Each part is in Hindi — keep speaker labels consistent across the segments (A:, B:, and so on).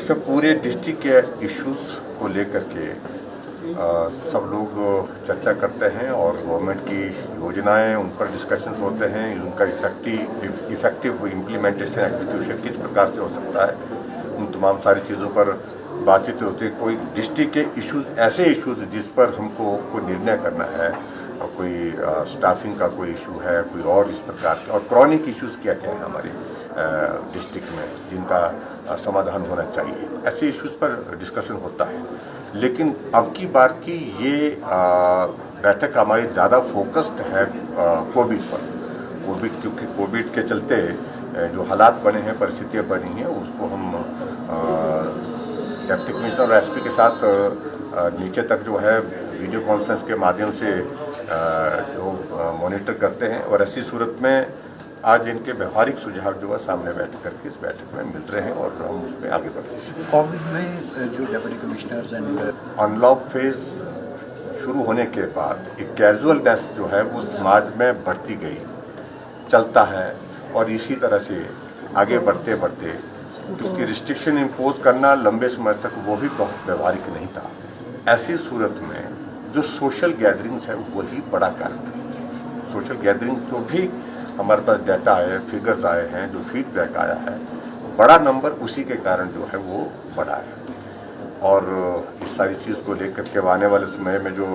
A: प्रदेश में पूरे डिस्ट्रिक्ट के इश्यूज को लेकर के सब लोग चर्चा करते हैं और गवर्नमेंट की योजनाएं उन पर डिस्कशंस होते हैं, उनका इफेक्टिव इम्प्लीमेंटेशन एग्जीक्यूशन किस प्रकार से हो सकता है, उन तमाम सारी चीज़ों पर बातचीत होती है। कोई डिस्ट्रिक्ट के इश्यूज ऐसे इश्यूज जिस पर हमको कोई निर्णय करना है, कोई स्टाफिंग का कोई इशू है, कोई और इस प्रकार के, और क्रॉनिक इश्यूज क्या क्या है हमारे डिस्ट्रिक्ट में जिनका समाधान होना चाहिए, ऐसे इश्यूज पर डिस्कशन होता है। लेकिन अब की बार की ये बैठक हमारी ज़्यादा फोकस्ड है कोविड पर। क्योंकि कोविड के चलते जो हालात बने हैं, परिस्थितियाँ बनी हैं, उसको हम डिप्टी कमिश्नर और एसपी के साथ नीचे तक जो है वीडियो कॉन्फ्रेंस के माध्यम से जो मॉनिटर करते हैं, और ऐसी सूरत में आज इनके व्यवहारिक सुझाव जो है सामने बैठ करके इस बैठक में मिल रहे हैं और हम उसमें आगे बढ़ रहे हैं।
B: कोविड में जो deputy commissioners and
A: unlock phase शुरू होने के बाद एक कैजुअलनेस जो है वो समाज में बढ़ती गई, चलता है, और इसी तरह से आगे बढ़ते बढ़ते क्योंकि रिस्ट्रिक्शन इम्पोज करना लंबे समय तक वो भी बहुत व्यवहारिक नहीं था। ऐसी सूरत में जो सोशल गैदरिंग्स है वही बड़ा कारण है। सोशल गैदरिंग जो भी हमारे पास डाटा आए, फिगर्स आए हैं, जो फीडबैक आया है, बड़ा नंबर उसी के कारण जो है वो बढ़ा है। और इस सारी चीज़ को लेकर के आने वाले समय में जो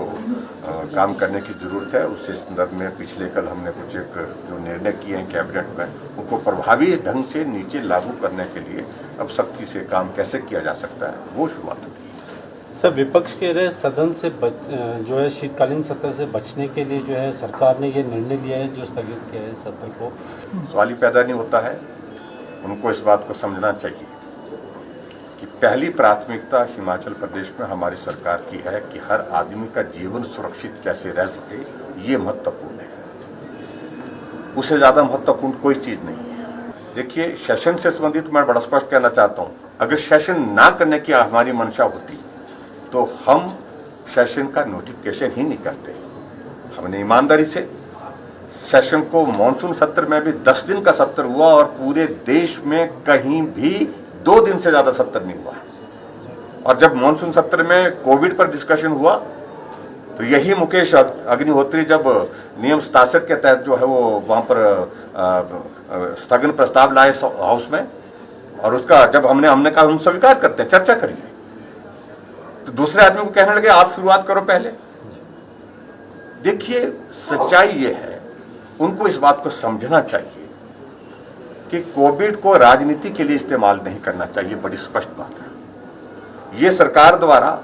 A: काम करने की ज़रूरत है, उससे संदर्भ में पिछले कल हमने कुछ एक जो निर्णय किए हैं कैबिनेट में, उनको प्रभावी ढंग से नीचे लागू करने के लिए अब सख्ती से काम कैसे किया जा सकता है वो शुरुआत होगी।
C: सर, विपक्ष कह रहे सदन से जो है शीतकालीन सत्र से बचने के लिए जो है सरकार ने ये निर्णय लिया है जो स्थगित किया है सत्र को।
A: सवाल ही पैदा नहीं होता है। उनको इस बात को समझना चाहिए कि पहली प्राथमिकता हिमाचल प्रदेश में हमारी सरकार की है कि हर आदमी का जीवन सुरक्षित कैसे रह सके, ये महत्वपूर्ण है। उससे ज़्यादा महत्वपूर्ण कोई चीज़ नहीं है। देखिए, सेशन से संबंधित मैं बड़ा स्पष्ट कहना चाहता हूँ, अगर सेशन ना करने की हमारी मंशा होती तो हम सेशन का नोटिफिकेशन ही नहीं करते। हमने ईमानदारी से सेशन को, मानसून सत्र में भी 10 दिन का सत्र हुआ और पूरे देश में कहीं भी 2 दिन से ज़्यादा सत्र नहीं हुआ। और जब मानसून सत्र में कोविड पर डिस्कशन हुआ तो यही मुकेश अग्निहोत्री जब नियम 67 के तहत जो है वो वहाँ पर स्थगन प्रस्ताव लाए हाउस में, और उसका जब हमने कहा हम स्वीकार करते हैं, चर्चा करिए, तो दूसरे आदमी को कहने लगे आप शुरुआत करो पहले। देखिए, सच्चाई ये है, उनको इस बात को समझना चाहिए कि कोविड को राजनीति के लिए इस्तेमाल नहीं करना चाहिए। बड़ी स्पष्ट बात है। ये सरकार द्वारा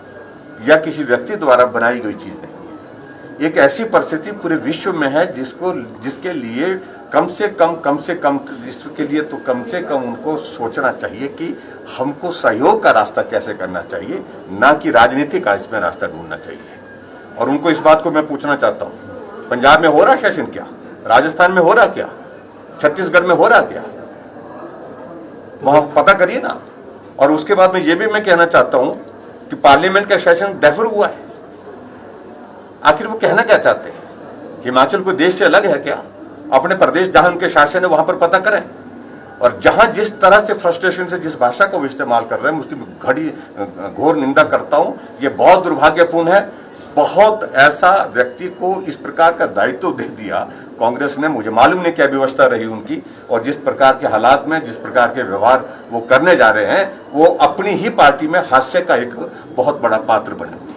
A: या किसी व्यक्ति द्वारा बनाई गई चीज नहीं है। एक ऐसी परिस्थिति पूरे विश्व में है जिसके लिए कम से कम विश्व के लिए तो कम से कम उनको सोचना चाहिए कि हमको सहयोग का रास्ता कैसे करना चाहिए, ना कि राजनीति का इसमें रास्ता ढूंढना चाहिए। और उनको इस बात को मैं पूछना चाहता हूँ, पंजाब में हो रहा सेशन क्या? राजस्थान में हो रहा क्या? छत्तीसगढ़ में हो रहा क्या? वहां पता करिए ना। और उसके बाद में ये भी मैं कहना चाहता हूं कि पार्लियामेंट का सेशन डेफर हुआ है। आखिर वो कहना क्या चाहते हैं? हिमाचल को देश से अलग है क्या? अपने प्रदेश जहां उनके शासन है वहां पर पता करें। और जहां जिस तरह से फ्रस्ट्रेशन से जिस भाषा को इस्तेमाल कर रहे हैं, उसकी घोर निंदा करता हूं। ये बहुत दुर्भाग्यपूर्ण है। बहुत ऐसा व्यक्ति को इस प्रकार का दायित्व दे दिया कांग्रेस ने, मुझे मालूम नहीं क्या व्यवस्था रही उनकी, और जिस प्रकार के हालात में जिस प्रकार के व्यवहार वो करने जा रहे हैं, वो अपनी ही पार्टी में हास्य का एक बहुत बड़ा पात्र बने हुए।